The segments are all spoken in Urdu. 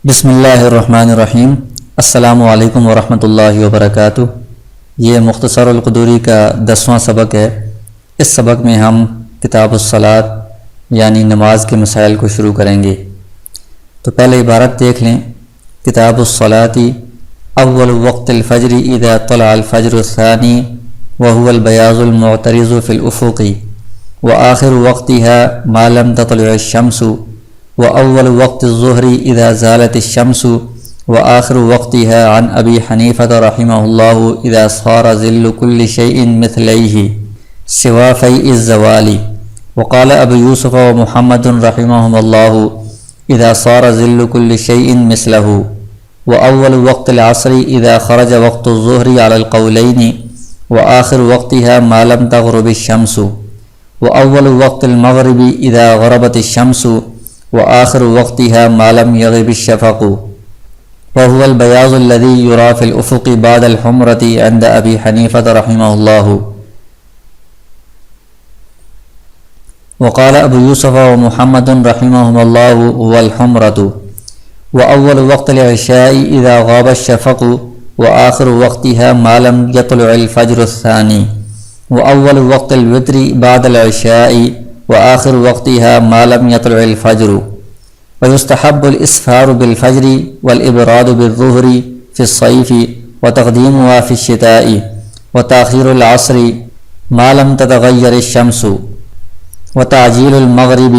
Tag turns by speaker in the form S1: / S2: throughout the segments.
S1: بسم اللہ الرحمن الرحیم۔ السلام علیکم ورحمۃ اللہ وبرکاتہ۔ یہ مختصر القدوری کا 10واں سبق ہے۔ اس سبق میں ہم کتاب الصلاۃ یعنی نماز کے مسائل کو شروع کریں گے۔ تو پہلے عبارت دیکھ لیں۔ کتاب الصلاۃ اول وقت الفجر اذا طلع الفجر الثانی وهو البیاض المعترض في الافق وآخر وقتها ما لم تطلع الشمس وأول وقت الظهر إذا زالت الشمس وآخر وقتها عن أبي حنيفة رحمه الله إذا صار ظل كل شيء مثليه سوى فيء الزوال وقال أبو يوسف ومحمد رحمهم الله إذا صار ظل كل شيء مثله وأول وقت العصر إذا خرج وقت الظهر على القولين وآخر وقتها ما لم تغرب الشمس وأول وقت المغرب إذا غربت الشمس وآخر وقتها ما لم يغب الشفق وهو البياض الذي يرى في الأفق بعد الحمرة عند أبي حنيفة رحمه الله وقال أبو يوسف ومحمد رحمهم الله هو الحمرة وأول وقت العشاء إذا غاب الشفق وآخر وقتها ما لم يطلع الفجر الثاني وأول وقت الوتر بعد العشاء وآخر وقتها ما لم يطلع الفجر ويستحب الإسفار بالفجر والإبراد بالظهر في الصيف وتقديمها في الشتاء وتأخير العصر ما لم تتغير الشمس وتعجيل المغرب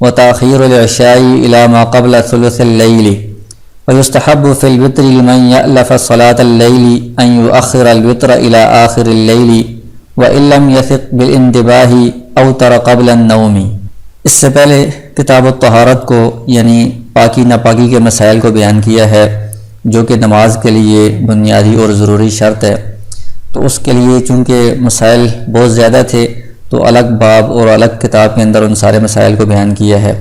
S1: وتأخير العشاء إلى ما قبل ثلث الليل ويستحب في الوتر لمن يألف صلاة الليل أن يؤخر الوتر إلى آخر الليل وإن لم يثق بالانتباه اوتر قبل النوم۔ اس سے پہلے کتاب الطہارت کو یعنی پاکی ناپاکی کے مسائل کو بیان کیا ہے جو کہ نماز کے لیے بنیادی اور ضروری شرط ہے۔ تو اس کے لیے چونکہ مسائل بہت زیادہ تھے تو الگ باب اور الگ کتاب کے اندر ان سارے مسائل کو بیان کیا ہے۔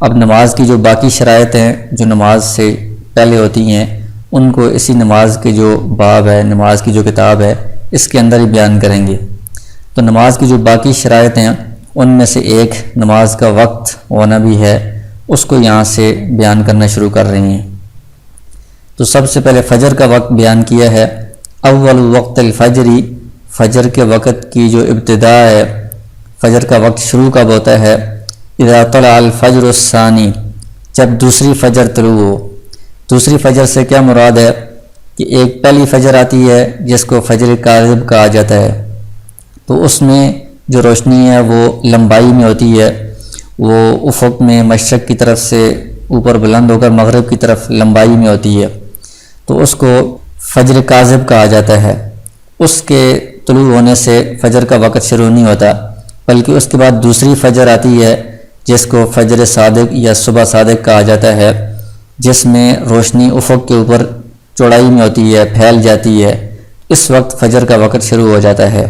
S1: اب نماز کی جو باقی شرائط ہیں جو نماز سے پہلے ہوتی ہیں ان کو اسی نماز کے جو باب ہے، نماز کی جو کتاب ہے، اس کے اندر ہی بیان کریں گے۔ تو نماز کی جو باقی شرائط ہیں ان میں سے ایک نماز کا وقت ہونا بھی ہے، اس کو یہاں سے بیان کرنا شروع کر رہی ہیں۔ تو سب سے پہلے فجر کا وقت بیان کیا ہے۔ اول وقت الفجر، فجر کے وقت کی جو ابتدا ہے، فجر کا وقت شروع کب ہوتا ہے؟ اذا طلع الفجر الثانی، جب دوسری فجر طلوع ہو۔ دوسری فجر سے کیا مراد ہے کہ ایک پہلی فجر آتی ہے جس کو فجر کاذب کہا جاتا ہے، تو اس میں جو روشنی ہے وہ لمبائی میں ہوتی ہے، وہ افق میں مشرق کی طرف سے اوپر بلند ہو کر مغرب کی طرف لمبائی میں ہوتی ہے، تو اس کو فجر کاذب کہا جاتا ہے۔ اس کے طلوع ہونے سے فجر کا وقت شروع نہیں ہوتا، بلکہ اس کے بعد دوسری فجر آتی ہے جس کو فجر صادق یا صبح صادق کہا جاتا ہے، جس میں روشنی افق کے اوپر چوڑائی میں ہوتی ہے، پھیل جاتی ہے۔ اس وقت فجر کا وقت شروع ہو جاتا ہے۔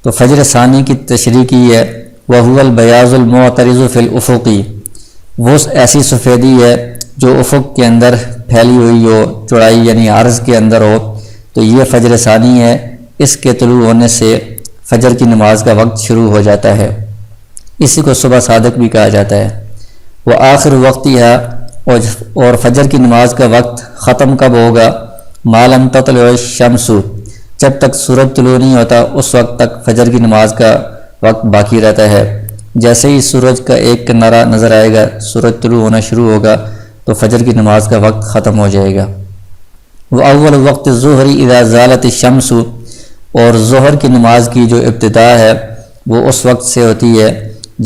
S1: تو فجر ثانی کی تشریح کی ہے، وَهُوَ الْبَيَاضُ الْمُعْتَرِضُ فِي الْأُفُقِ، وہ ایسی سفیدی ہے جو افق کے اندر پھیلی ہوئی ہو، چوڑائی یعنی عرض کے اندر ہو، تو یہ فجر ثانی ہے۔ اس کے طلوع ہونے سے فجر کی نماز کا وقت شروع ہو جاتا ہے، اسی کو صبح صادق بھی کہا جاتا ہے۔ وہ آخر وقتها، اور فجر کی نماز کا وقت ختم کب ہوگا؟ ما لم تطلع الشمس، جب تک سورج طلوع نہیں ہوتا اس وقت تک فجر کی نماز کا وقت باقی رہتا ہے۔ جیسے ہی سورج کا ایک کنارہ نظر آئے گا، سورج طلوع ہونا شروع ہوگا تو فجر کی نماز کا وقت ختم ہو جائے گا۔ وہ اول وقت الظہر اذا زالت الشمس، اور ظہر کی نماز کی جو ابتدا ہے وہ اس وقت سے ہوتی ہے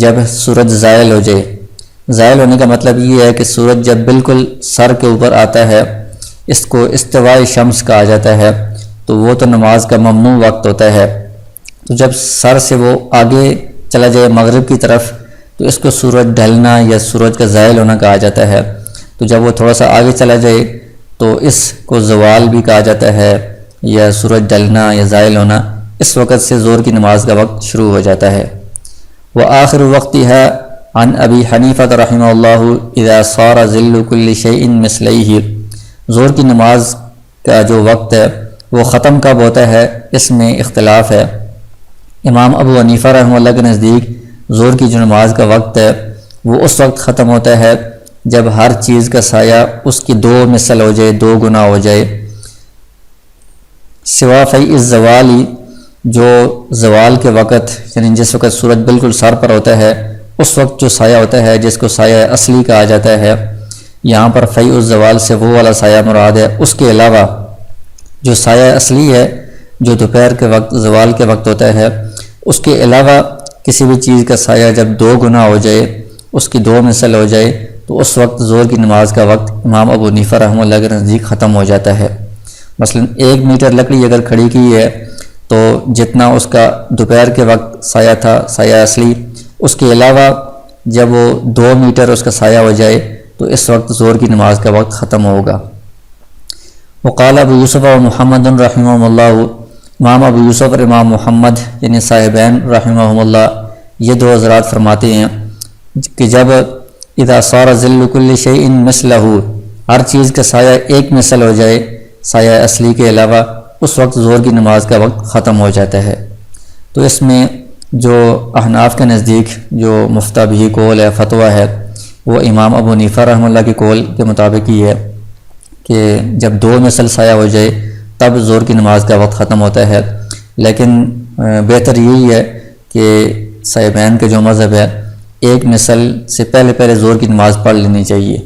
S1: جب سورج زائل ہو جائے۔ زائل ہونے کا مطلب یہ ہے کہ سورج جب بالکل سر کے اوپر آتا ہے، اس کو استواء شمس کہا جاتا ہے، تو وہ تو نماز کا ممنوع وقت ہوتا ہے۔ تو جب سر سے وہ آگے چلا جائے مغرب کی طرف تو اس کو سورج ڈھلنا یا سورج کا زائل ہونا کہا جاتا ہے۔ تو جب وہ تھوڑا سا آگے چلا جائے تو اس کو زوال بھی کہا جاتا ہے، یا سورج ڈھلنا یا زائل ہونا۔ اس وقت سے ظہر کی نماز کا وقت شروع ہو جاتا ہے۔ وآخر وقتها عن ابی حنیفہ رحمہ اللہ اذا صار ظل كل شيء مثلیہ، ظہر کی نماز کا جو وقت ہے وہ ختم کب ہوتا ہے اس میں اختلاف ہے۔ امام ابو حنیفہ رحمہ اللہ کے نزدیک ظہر کی جو نماز کا وقت ہے وہ اس وقت ختم ہوتا ہے جب ہر چیز کا سایہ اس کی 2 مثل ہو جائے، 2 گنا ہو جائے۔ سوا فی الزوالی، جو زوال کے وقت یعنی جس وقت سورج بالکل سر پر ہوتا ہے اس وقت جو سایہ ہوتا ہے جس کو سایہ اصلی کہا جاتا ہے، یہاں پر فی الزوال سے وہ والا سایہ مراد ہے۔ اس کے علاوہ جو سایہ اصلی ہے جو دوپہر کے وقت زوال کے وقت ہوتا ہے، اس کے علاوہ کسی بھی چیز کا سایہ جب 2 گنا ہو جائے، اس کی 2 مثل ہو جائے، تو اس وقت ظہر کی نماز کا وقت امام ابو حنیفہ رحمہ اللہ کے نزدیک ختم ہو جاتا ہے۔ مثلا 1 میٹر لکڑی اگر کھڑی کی ہے تو جتنا اس کا دوپہر کے وقت سایہ تھا، سایہ اصلی، اس کے علاوہ جب وہ 2 میٹر اس کا سایہ ہو جائے تو اس وقت ظہر کی نماز کا وقت ختم ہوگا۔ وقال ابو یوسف و محمد رحمہ اللہ، امام ابو یوسف اور امام محمد یعنی صاحبین رحمہ اللہ یہ 2 حضرات فرماتے ہیں کہ جب اذا صار ظل کل شیء مثلہ، ہر چیز کا سایہ 1 مثل ہو جائے سایہ اصلی کے علاوہ، اس وقت ظہر کی نماز کا وقت ختم ہو جاتا ہے۔ تو اس میں جو احناف کے نزدیک جو مفتبی قول ہے، فتویٰ ہے، وہ امام ابو حنیفہ رحمہ اللہ کے قول کے مطابق یہ ہے کہ جب 2 مثل سایہ ہو جائے تب ظہر کی نماز کا وقت ختم ہوتا ہے، لیکن بہتر یہی ہے کہ صاحبین کے جو مذہب ہے 1 مثل سے پہلے ظہر کی نماز پڑھ لینی چاہیے۔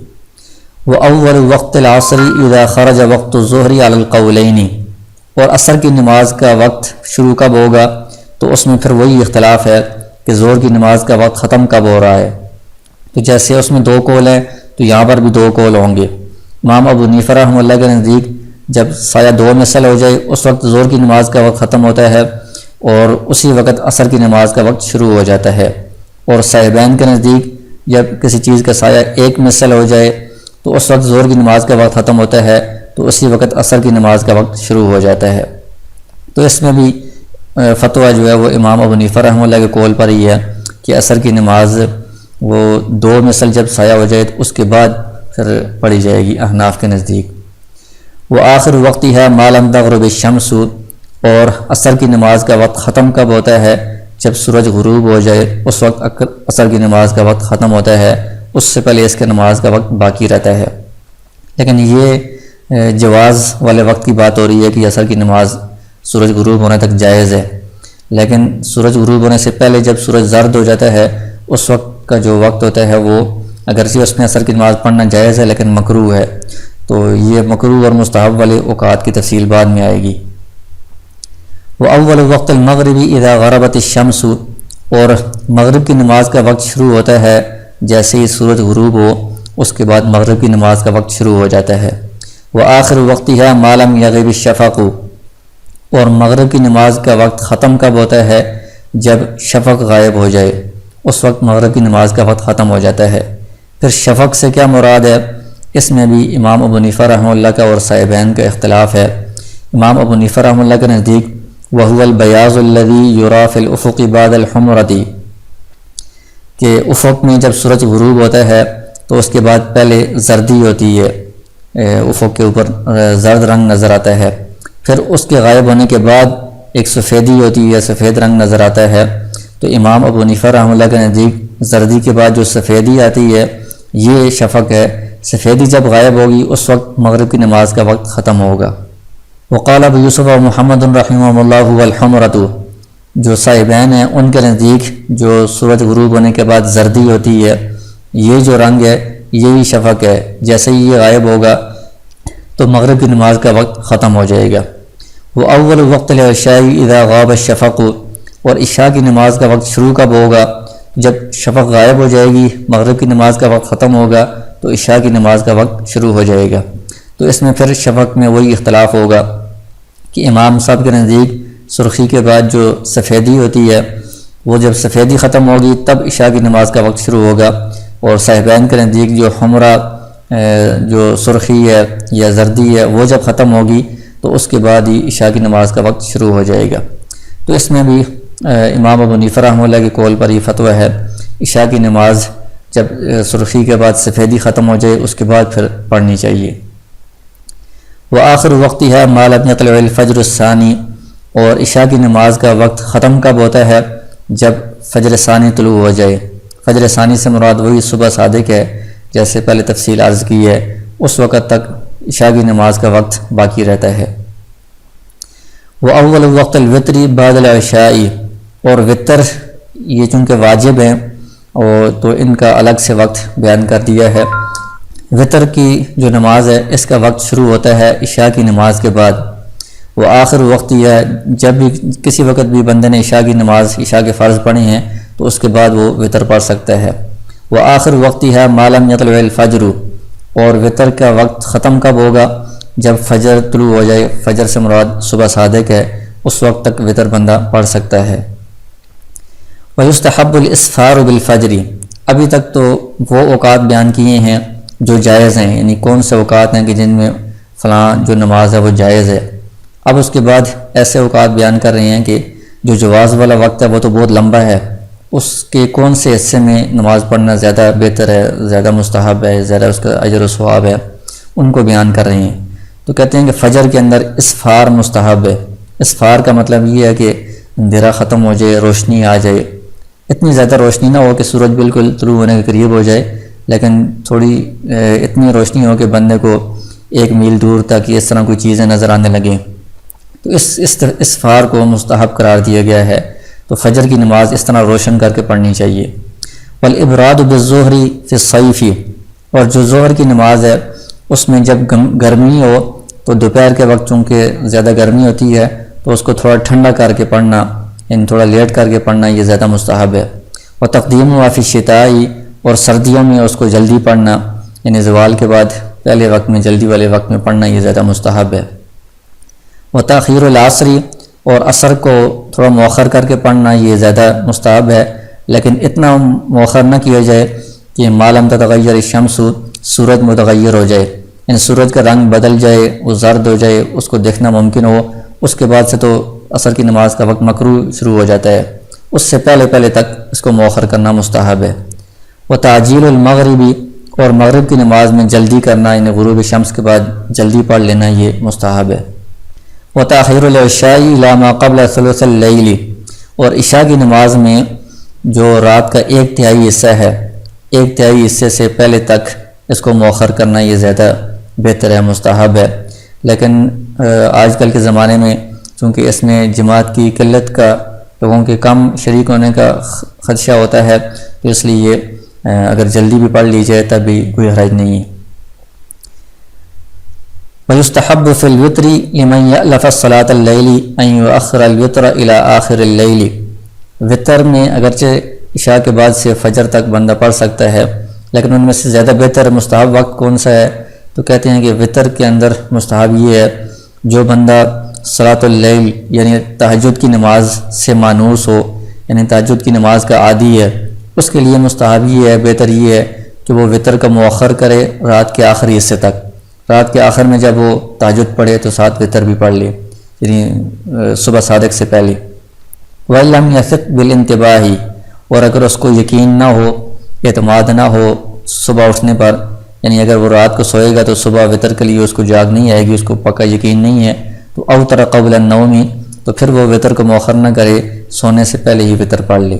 S1: وَأَوَّلُ وَقْتِ الْعَصْرِ إِذَا خَرَجَ وَقْتُ الظُّهْرِ عَلَى الْقَوْلَيْنِ، اور عصر کی نماز کا وقت شروع کب ہوگا تو اس میں پھر وہی اختلاف ہے کہ ظہر کی نماز کا وقت ختم کب ہو رہا ہے۔ تو جیسے اس میں 2 قول ہیں تو یہاں پر بھی 2 قول ہوں گے۔ امام ابو حنیفہ رحمہ اللہ کے نزدیک جب سایہ 2 مثل ہو جائے اس وقت ظہر کی نماز کا وقت ختم ہوتا ہے اور اسی وقت عصر کی نماز کا وقت شروع ہو جاتا ہے، اور صاحبین کے نزدیک جب کسی چیز کا سایہ 1 مثل ہو جائے تو اس وقت ظہر کی نماز کا وقت ختم ہوتا ہے، تو اسی وقت عصر کی نماز کا وقت شروع ہو جاتا ہے۔ تو اس میں بھی فتویٰ جو ہے وہ امام ابو حنیفہ رحمہ اللہ کے قول پر ہی ہے کہ عصر کی نماز وہ 2 مثل جب سایہ ہو جائے تو اس کے بعد پھر پڑھی جائے گی احناف کے نزدیک۔ وہ آخر وقت ہے ما لم تغرب الشمس، اور عصر کی نماز کا وقت ختم کب ہوتا ہے جب سورج غروب ہو جائے، اس وقت عصر کی نماز کا وقت ختم ہوتا ہے، اس سے پہلے اس کے نماز کا وقت باقی رہتا ہے۔ لیکن یہ جواز والے وقت کی بات ہو رہی ہے کہ عصر کی نماز سورج غروب ہونے تک جائز ہے، لیکن سورج غروب ہونے سے پہلے جب سورج زرد ہو جاتا ہے اس وقت کا جو وقت ہوتا ہے وہ اگرچہ اس میں عصر کی نماز پڑھنا جائز ہے لیکن مکروہ ہے، تو یہ مکروہ اور مستحب والے اوقات کی تفصیل بعد میں آئے گی۔ وَأَوَّلُ وَقْتِ الْمَغْرِبِ إِذَا غَرَبَتِ الشَّمْسُ، اور مغرب کی نماز کا وقت شروع ہوتا ہے جیسے ہی سورج غروب ہو، اس کے بعد مغرب کی نماز کا وقت شروع ہو جاتا ہے۔ وَآخِرُ وَقْتِهَا مَا لَمْ يَغِبِ الشَّفَقُ، اور مغرب کی نماز کا وقت ختم کب ہوتا ہے جب شفق غائب ہو جائے، اس وقت مغرب کی نماز کا وقت ختم ہو جاتا ہے۔ پھر شفق سے کیا مراد ہے، اس میں بھی امام ابو حنیفہ رحمہ اللہ کا اور صاحبین کا اختلاف ہے۔ امام ابو حنیفہ رحمہ اللہ کے نزدیک وَهُوَ الْبَيَاضُ الَّذِي يُرَى فِي الْأُفُقِ بَعْدَ الْحُمْرَةِ، کہ افق میں جب سورج غروب ہوتا ہے تو اس کے بعد پہلے زردی ہوتی ہے، افق کے اوپر زرد رنگ نظر آتا ہے، پھر اس کے غائب ہونے کے بعد ایک سفیدی ہوتی ہے، سفید رنگ نظر آتا ہے۔ تو امام ابو حنیفہ رحمہ اللہ کے نزدیک زردی کے بعد جو سفیدی آتی ہے یہ شفق ہے، سفیدی جب غائب ہوگی اس وقت مغرب کی نماز کا وقت ختم ہوگا۔ وقال ابو یوسف و محمد رحمہ اللہ والحمرۃ، جو صاحبین ہیں ان کے نزدیک جو سورج غروب ہونے کے بعد زردی ہوتی ہے یہ جو رنگ ہے یہی شفق ہے، جیسے ہی یہ غائب ہوگا تو مغرب کی نماز کا وقت ختم ہو جائے گا۔ وہ اول وقت العشاء اذا غاب الشفق، اور عشاء کی نماز کا وقت شروع کب ہوگا جب شفق غائب ہو جائے گی، مغرب کی نماز کا وقت ختم ہوگا تو عشاء کی نماز کا وقت شروع ہو جائے گا۔ تو اس میں پھر شفق میں وہی اختلاف ہوگا کہ امام صاحب کے نزدیک سرخی کے بعد جو سفیدی ہوتی ہے وہ جب سفیدی ختم ہوگی تب عشاء کی نماز کا وقت شروع ہوگا، اور صاحبین کے نزدیک جو حمرہ جو سرخی ہے یا زردی ہے وہ جب ختم ہوگی تو اس کے بعد ہی عشاء کی نماز کا وقت شروع ہو جائے گا۔ تو اس میں بھی امام ابو حنیفہ رحمہ اللہ کے قول پر یہ فتویٰ ہے، عشاء کی نماز جب سرخی کے بعد سفیدی ختم ہو جائے اس کے بعد پھر پڑھنی چاہیے۔ وآخر وقت ہے ما لم يطلع الفجر الثانی، اور عشاء کی نماز کا وقت ختم کب ہوتا ہے جب فجر ثانی طلوع ہو جائے۔ فجر ثانی سے مراد وہی صبح صادق ہے جیسے پہلے تفصیل عرض کی ہے، اس وقت تک عشاء کی نماز کا وقت باقی رہتا ہے۔ وَأَوَّلُ وَقْتِ الْوِتْرِ بَعْدَ الْعِشَاءِ، اور وطر یہ چونکہ واجب ہیں اور تو ان کا الگ سے وقت بیان کر دیا ہے۔ وطر کی جو نماز ہے اس کا وقت شروع ہوتا ہے عشاء کی نماز کے بعد، وہ آخر وقت یہ ہے جب بھی کسی وقت بھی بندے نے عشاء کی نماز، عشاء کے فرض پڑھے ہیں تو اس کے بعد وہ وطر پڑھ سکتا ہے۔ وہ آخر وقت ہے ما لم یطلع الفجر، اور وطر کا وقت ختم کب ہوگا؟ جب فجر طلوع ہو جائے، فجر سے مراد صبح صادق ہے، اس وقت تک وطر بندہ پڑھ سکتا ہے۔ وَيُسْتَحَبُّ الْإِسْفَارُ بِالْفَجْرِ، ابھی تک تو وہ اوقات بیان کیے ہیں جو جائز ہیں، یعنی کون سے اوقات ہیں کہ جن میں فلاں جو نماز ہے وہ جائز ہے۔ اب اس کے بعد ایسے اوقات بیان کر رہے ہیں کہ جو جواز والا وقت ہے وہ تو بہت لمبا ہے، اس کے کون سے حصے میں نماز پڑھنا زیادہ بہتر ہے، زیادہ مستحب ہے، زیادہ اس کا اجر و ثواب ہے، ان کو بیان کر رہے ہیں۔ تو کہتے ہیں کہ فجر کے اندر اسفار مستحب ہے۔ اسفار کا مطلب یہ ہے کہ اندھیرا ختم ہو جائے، روشنی آ جائے، اتنی زیادہ روشنی نہ ہو کہ سورج بالکل طلوع ہونے کے قریب ہو جائے، لیکن تھوڑی اتنی روشنی ہو کہ بندے کو 1 میل دور تک اس طرح کوئی چیزیں نظر آنے لگیں، تو اس اسفار کو مستحب قرار دیا گیا ہے۔ تو فجر کی نماز اس طرح روشن کر کے پڑھنی چاہیے۔ والابراد بالظہر فی الصیف، اور جو ظہر کی نماز ہے اس میں جب گرمی ہو تو دوپہر کے وقت چونکہ زیادہ گرمی ہوتی ہے تو اس کو تھوڑا ٹھنڈا کر کے پڑھنا، یعنی تھوڑا لیٹ کر کے پڑھنا، یہ زیادہ مستحب ہے۔ وتقدیم فی الشتاء، اور سردیوں میں اس کو جلدی پڑھنا، یعنی زوال کے بعد پہلے وقت میں، جلدی والے وقت میں پڑھنا، یہ زیادہ مستحب ہے۔ وتاخیر العصر، اور عصر کو تھوڑا مؤخر کر کے پڑھنا، یہ زیادہ مستحب ہے، لیکن اتنا مؤخر نہ کیا جائے کہ ما لم تتغیر الشمس، سورج متغیر ہو جائے، یعنی سورج کا رنگ بدل جائے، وہ زرد ہو جائے، اس کو دیکھنا ممکن ہو، اس کے بعد سے تو عصر کی نماز کا وقت مکروہ شروع ہو جاتا ہے، اس سے پہلے تک اس کو مؤخر کرنا مستحب ہے۔ وتعجیل المغربی، اور مغرب کی نماز میں جلدی کرنا، یعنی غروب شمس کے بعد جلدی پڑھ لینا، یہ مستحب ہے۔ وتاخیر العشاء الی ما قبل ثلث اللیل، اور عشاء کی نماز میں جو رات کا 1/3 حصہ ہے، 1/3 حصے سے پہلے تک اس کو مؤخر کرنا، یہ زیادہ بہتر ہے، مستحب ہے۔ لیکن آج کل کے زمانے میں چونکہ اس میں جماعت کی قلت کا، لوگوں کے کم شریک ہونے کا خدشہ ہوتا ہے، تو اس لیے اگر جلدی بھی پڑھ لی جائے تب بھی کوئی حرج نہیں ہے۔ وَيُسْتَحَبُّ فِي الْوِتْرِ لِمَنْ يَأْلَفَ الصَّلَاةَ اللَّيْلِ أَنْ يُؤَخِّرَ الْوِتْرَ إِلَى آخِرِ اللَّيْلِ، وطر میں اگرچہ عشاء کے بعد سے فجر تک بندہ پڑھ سکتا ہے، لیکن ان میں سے زیادہ بہتر مستحب وقت کون سا ہے؟ تو کہتے ہیں کہ وطر کے اندر مستحب یہ ہے، جو بندہ صلاۃ اللیل یعنی تہجد کی نماز سے مانوس ہو، یعنی تہجد کی نماز کا عادی ہے، اس کے لیے مستحب یہ ہے، بہتر یہ ہے کہ وہ وطر کا مؤخر کرے رات کے آخری حصے تک، رات کے آخر میں جب وہ تہجد پڑھے تو ساتھ وطر بھی پڑھ لے، یعنی صبح صادق سے پہلے۔ وَلَمْ يَثِقْ بِالْانْتِبَاهِ، اور اگر اس کو یقین نہ ہو، اعتماد نہ ہو صبح اٹھنے پر، یعنی اگر وہ رات کو سوئے گا تو صبح وطر کے لیے اس کو جاگ نہیں آئے گی، اس کو پکا یقین نہیں ہے، تو اوتر قبل النوم، تو پھر وہ وطر کو مؤخر نہ کرے، سونے سے پہلے ہی وطر پڑھ لے۔